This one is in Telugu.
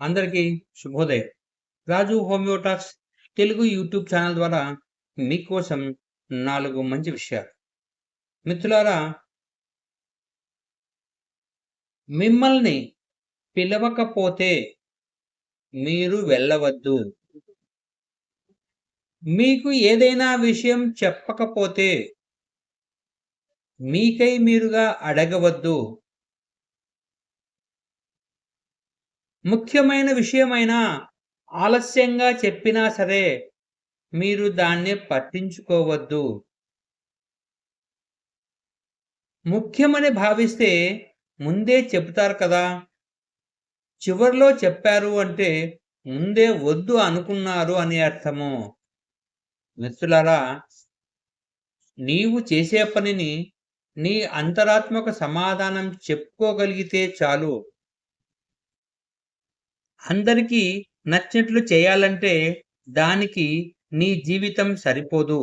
అందరికీ శుభోదయం. రాజు హోమియోటాక్స్ తెలుగు యూట్యూబ్ ఛానల్ ద్వారా మీకోసం 4 మంచి విషయాలు. మిత్రులారా, మిమ్మల్ని పిలవకపోతే మీరు వెళ్ళవద్దు. మీకు ఏదైనా విషయం చెప్పకపోతే మీకై మీరుగా అడగవద్దు. ముఖ్యమైన విషయమైనా ఆలస్యంగా చెప్పినా సరే మీరు దాన్ని పట్టించుకోవద్దు. ముఖ్యమని భావిస్తే ముందే చెబుతారు కదా! చివర్లో చెప్పారు అంటే ముందే వద్దు అనుకున్నారు అని అర్థము. మిత్రులారా, నీవు చేసే పనిని నీ అంతరాత్మకు సమాధానం చెప్పుకోగలిగితే చాలు. అందరికీ నచ్చినట్లు చేయాలంటే దానికి నీ జీవితం సరిపోదు.